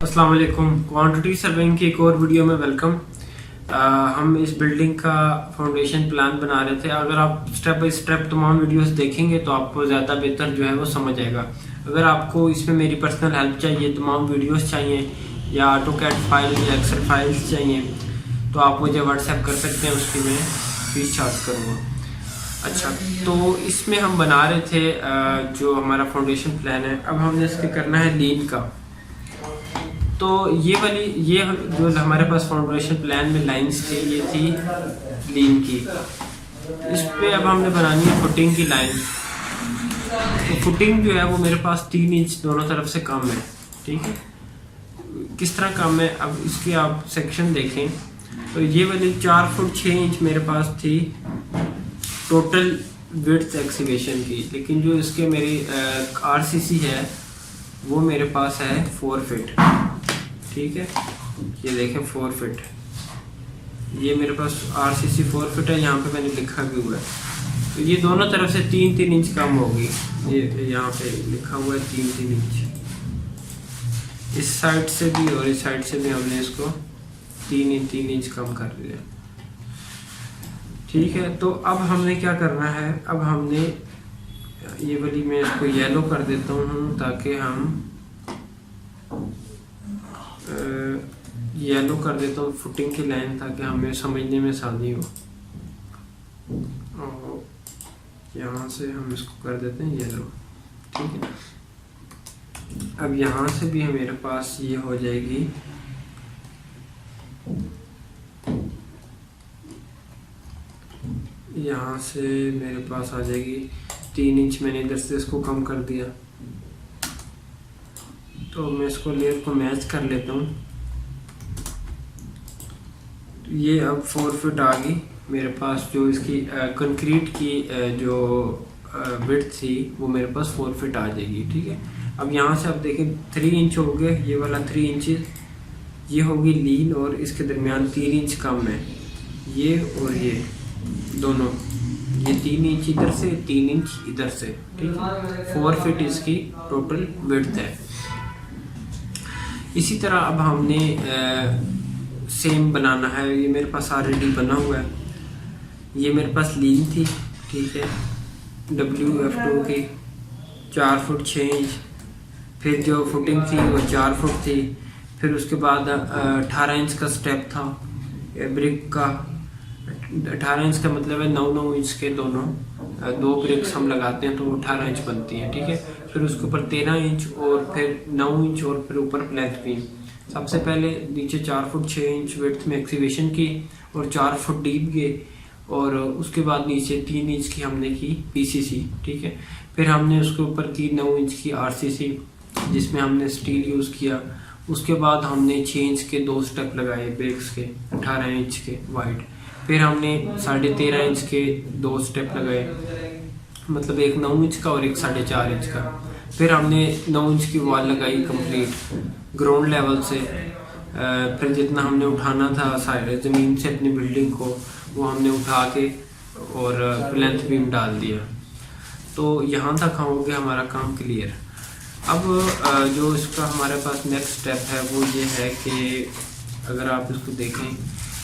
अस्सलाम वालेकुम। Quantity surveying की एक और वीडियो में वेलकम। हम इस बिल्डिंग का फाउंडेशन प्लान बना रहे थे। अगर आप स्टेप बाय स्टेप तमाम वीडियोस देखेंगे तो आपको ज़्यादा बेहतर जो है वो समझ आएगा। अगर आपको इसमें मेरी पर्सनल हेल्प चाहिए, तमाम वीडियोस चाहिए या ऑटोकैड फाइल या एक्सेल फाइल्स चाहिए तो आप मुझे व्हाट्सएप कर सकते हैं, उसकी मैं फीस चार्ज करूँगा। अच्छा, तो इसमें हम बना रहे थे जो हमारा फाउंडेशन प्लान है। अब हमने इसके करना है लीन का। तो ये जो हमारे पास फाउंडेशन प्लान में लाइंस थी, ये थी लीन की। इस पे अब हमने बनानी है फुटिंग की लाइन। तो फुटिंग जो है वो मेरे पास 3 इंच दोनों तरफ से कम है। ठीक है, किस तरह कम है अब इसकी आप सेक्शन देखें तो ये वाली 4 फुट 6 इंच मेरे पास थी टोटल विड्थ एक्सीवेशन की, लेकिन जो इसके मेरी आरसीसी है वो मेरे पास है 4 फीट। ठीक है, ये देखें 4 फीट, ये मेरे पास आरसीसी 4 फीट है। यहाँ पे मैंने लिखा भी हुआ है, तो ये दोनों तरफ से 3-3 इंच कम होगी। ये यहाँ पे लिखा हुआ है 3-3 इंच, इस साइड से भी और इस साइड से भी हमने इसको 3 इंच कम कर लिया। ठीक है, तो अब हमने क्या करना है, अब हमने ये वाली मैं इसको येलो कर देता हूँ ताकि हम येलो कर देता हूँ फुटिंग की लाइन, ताकि हमें समझने में आसानी हो। और यहाँ से हम इसको कर देते हैं येलो। ठीक है, अब यहाँ से भी मेरे पास ये हो जाएगी यहाँ से मेरे पास आ जाएगी 3 इंच। मैंने इधर से इसको कम कर दिया, तो मैं इसको लेयर को मैच कर लेता हूँ। ये अब 4 फीट आ गई मेरे पास। जो इसकी कंक्रीट की जो विड्थ थी वो मेरे पास 4 फीट आ जाएगी। ठीक है, अब यहाँ से आप देखें 3 इंच हो गए, ये वाला 3 इंच ये होगी लीन, और इसके दरमियान 3 इंच कम है, ये और ये दोनों, ये 3 इंच इधर से 3 इंच इधर से। ठीक है, 4 फीट इसकी टोटल विड्थ है। इसी तरह अब हमने सेम बनाना है। ये मेरे पास ऑलरेडी बना हुआ है, ये मेरे पास लीन थी। ठीक है, WF2 की 4 फुट 6 इंच, फिर जो फुटिंग थी वो 4 फुट थी, फिर उसके बाद 18 इंच का स्टेप था ब्रिक का। 18 इंच का मतलब है 9-9 इंच के दोनों 2 ब्रिक्स हम लगाते हैं तो 18 इंच बनती है। ठीक है, फिर उसके ऊपर 13 इंच और फिर 9 इंच और फिर ऊपर प्लेथ बीम। सबसे पहले नीचे 4 फुट 6 इंच विड्थ में एक्सीवेशन की और 4 फुट डीप गए, और उसके बाद नीचे 3 इंच की हमने की PCC। ठीक है, फिर हमने उसके ऊपर की 9 इंच की RCC जिसमें हमने स्टील यूज़ किया। उसके बाद हमने 6 इंच के 2 स्टेप लगाए ब्रिक्स के, 18 इंच के वाइड। फिर हमने 13.5 इंच के 2 स्टेप लगाए, मतलब एक 9 इंच का और एक 4.5 इंच का। फिर हमने 9 इंच की वॉल लगाई कंप्लीट ग्राउंड लेवल से। फिर जितना हमने उठाना था साइड ज़मीन से अपनी बिल्डिंग को, वो हमने उठा के और प्लेंथ बीम डाल दिया। तो यहाँ तक हो गया हमारा काम क्लियर। अब जो इसका हमारे पास नेक्स्ट स्टेप है वो ये है कि अगर आप इसको देखें,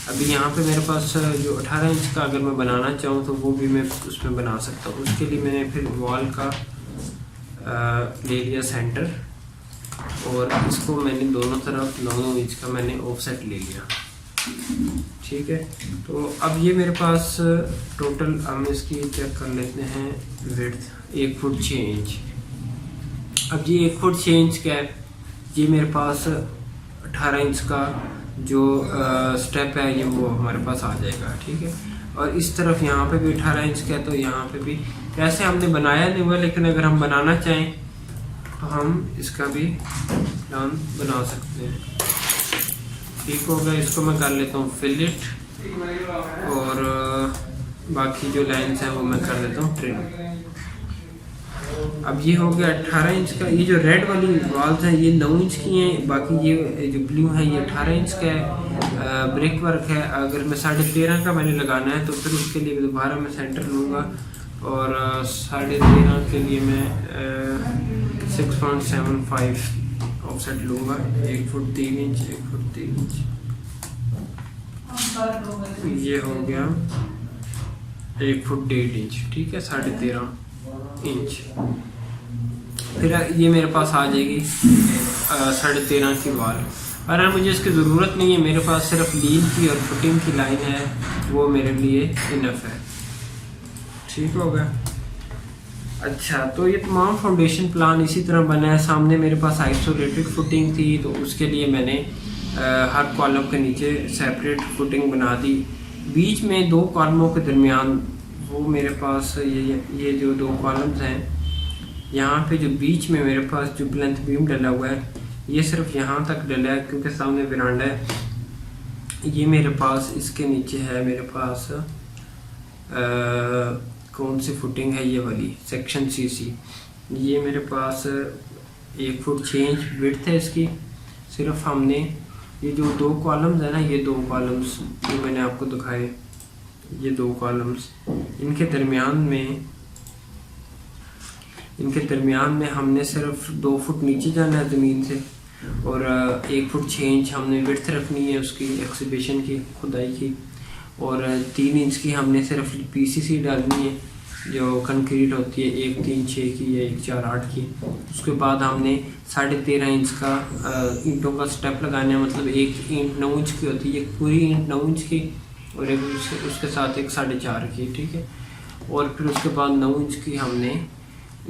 अभी यहाँ पे मेरे पास जो 18 इंच का अगर मैं बनाना चाहूँ तो वो भी मैं उसमें बना सकता हूँ। उसके लिए मैंने फिर वॉल का ले लिया सेंटर, और इसको मैंने दोनों तरफ 9-9 इंच का मैंने ऑफसेट ले लिया। ठीक है, तो अब ये मेरे पास टोटल हम इसकी चेक कर लेते हैं विड्थ 1 फुट 6 इंच। अब ये 1 फुट 6 इंच का है, ये मेरे पास 18 इंच का जो स्टेप है ये वो हमारे पास आ जाएगा। ठीक है, और इस तरफ यहाँ पे भी 18 इंच का है, तो यहाँ पे भी ऐसे हमने बनाया नहीं हुआ, लेकिन अगर हम बनाना चाहें तो हम इसका भी प्लान बना सकते हैं। ठीक होगा, इसको मैं कर लेता हूँ फिलेट, और बाकी जो लाइन्स हैं वो मैं कर लेता हूँ ट्रिम। अब ये हो गया 18 इंच का। ये जो रेड वाली वॉल्स हैं ये 9 इंच की हैं, बाकी ये जो ब्लू है ये 18 इंच का है। ब्रिक वर्क है। अगर मैं 13.5 का मैंने लगाना है तो फिर उसके लिए दोबारा मैं सेंटर लूँगा, और 13.5 के लिए मैं 6.75 ऑफसेट लूँगा 1 फुट 3 इंच 1 फुट 3 इंच, ये हो गया 1 फुट 1.5 इंच, ठीक है, 13.5 इंच। फिर ये मेरे पास आ जाएगी 13.5 की वाल। अगर मुझे इसकी ज़रूरत नहीं है, मेरे पास सिर्फ लीन की और फुटिंग की लाइन है, वो मेरे लिए इनफ है। ठीक हो गया। अच्छा, तो ये तमाम फाउंडेशन प्लान इसी तरह बना है। सामने मेरे पास आइसोलेटेड फुटिंग थी, तो उसके लिए मैंने हर कॉलम के नीचे सेपरेट फुटिंग बना दी। बीच में 2 कॉलमों के दरमियान वो मेरे पास ये जो 2 कॉलम्स हैं, यहाँ पे जो बीच में मेरे पास जो प्लेंथ बीम डला हुआ है, ये सिर्फ यहाँ तक डला है क्योंकि सामने वरांडा है। ये मेरे पास इसके नीचे है मेरे पास कौन सी फुटिंग है, ये वाली सेक्शन सीसी। ये मेरे पास 1 फुट 6 इंच विड्थ है इसकी। सिर्फ हमने ये जो 2 कॉलम्स है ना, ये 2 कॉलम्स जो मैंने आपको दिखाए, ये 2 कॉलम्स, इनके दरमियान में हमने सिर्फ 2 फुट नीचे जाना है ज़मीन से, और 1 फुट 6 इंच हमने विड्थ रखनी है उसकी एक्सिबिशन की, खुदाई की, और 3 इंच की हमने सिर्फ पीसीसी डालनी है जो कंक्रीट होती है, 1 3 6 की या 1 4 8 की। उसके बाद हमने 13.5 इंच का ईंटों का स्टेप लगाना है, मतलब 1 ईंट 9 इंच की होती है, एक पूरी ईंट 9 इंच की और एक उसके साथ एक 4.5 की, ठीक है। और फिर उसके बाद 9 इंच की हमने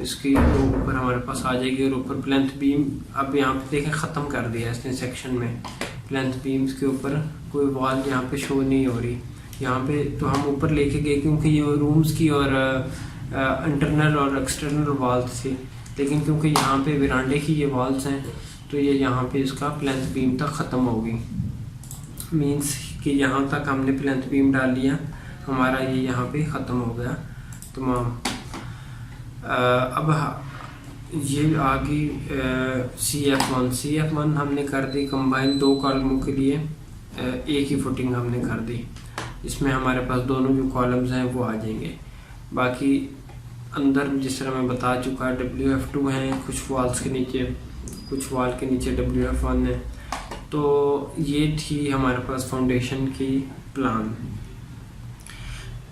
इसकी ऊपर हमारे पास आ जाएगी, और ऊपर प्लेंथ बीम अब यहाँ पे देखें ख़त्म कर दिया इसने सेक्शन में। प्लेंथ बीम्स के ऊपर कोई वॉल यहाँ पे शो नहीं हो रही। यहाँ पे तो हम ऊपर लेके गए क्योंकि ये रूम्स की और इंटरनल और एक्सटर्नल वॉल्स थी, लेकिन क्योंकि यहाँ पे वरांडे की ये वॉल्स हैं, तो ये यहाँ पे इसका प्लेंथ बीम तक ख़त्म होगी। मीन्स कि यहाँ तक हमने प्लेंथ बीम डाल लिया, हमारा ये यहाँ पे ख़त्म हो गया तमाम। अब ये आगे CF1 हमने कर दी कंबाइन 2 कॉलमों के लिए, एक ही फुटिंग हमने कर दी। इसमें हमारे पास दोनों जो कॉलम्स हैं वो आ जाएंगे। बाकी अंदर जिस तरह मैं बता चुका, WF2 हैं कुछ वॉल्स के नीचे, कुछ वॉल के नीचे WF1 है। तो ये थी हमारे पास फाउंडेशन की प्लान।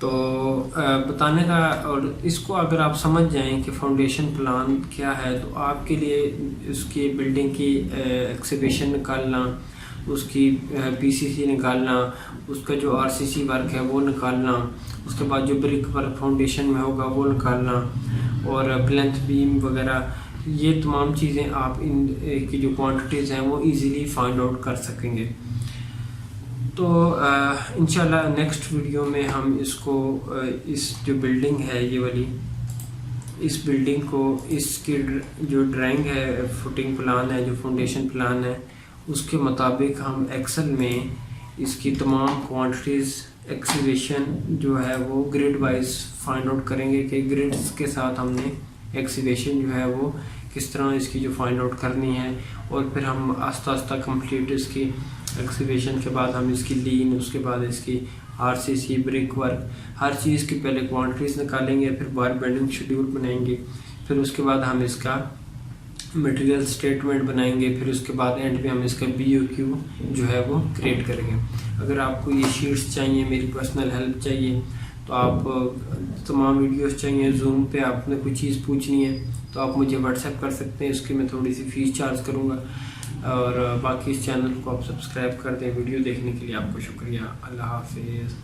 तो बताने का, और इसको अगर आप समझ जाएं कि फाउंडेशन प्लान क्या है, तो आपके लिए उसकी बिल्डिंग की एक्सिबिशन निकालना, उसकी PCC निकालना, उसका जो RCC वर्क है वो निकालना, उसके बाद जो ब्रिक वर्क फाउंडेशन में होगा वो निकालना, और प्लेंथ बीम वगैरह, ये तमाम चीज़ें आप इन की जो क्वांटिटीज़ हैं वो इजीली फाइंड आउट कर सकेंगे। तो इंशाल्लाह नेक्स्ट वीडियो में हम इसको इस जो बिल्डिंग है ये वाली, इस बिल्डिंग को, इसकी जो ड्राइंग है, फुटिंग प्लान है, जो फाउंडेशन प्लान है, उसके मुताबिक हम एक्सेल में इसकी तमाम क्वांटिटीज़ एक्सीवेशन जो है वो ग्रिड वाइज फाइंड आउट करेंगे कि ग्रिड्स के साथ हमने एक्सीवेशन जो है वो किस तरह इसकी जो फाइंड आउट करनी है। और फिर हम आस्ता आस्ता कंप्लीट इसकी एक्सीवेशन के बाद हम इसकी लीन, उसके बाद इसकी RCC, ब्रिक वर्क, हर चीज़ की पहले क्वांटिटीज़ निकालेंगे, फिर बार बेंडिंग शेड्यूल बनाएंगे, फिर उसके बाद हम इसका मटेरियल स्टेटमेंट बनाएंगे, फिर उसके बाद एंड पे हम इसका BOQ जो है वो क्रिएट करेंगे। अगर आपको ये शीट्स चाहिए, मेरी पर्सनल हेल्प चाहिए, तो आप तमाम वीडियोस चाहिए, जूम पे आपने कोई चीज़ पूछनी है तो आप मुझे व्हाट्सएप कर सकते हैं, उसकी मैं थोड़ी सी फ़ीस चार्ज करूँगा। और बाकी इस चैनल को आप सब्सक्राइब कर दें। वीडियो देखने के लिए आपको शुक्रिया। अल्लाह हाफिज़।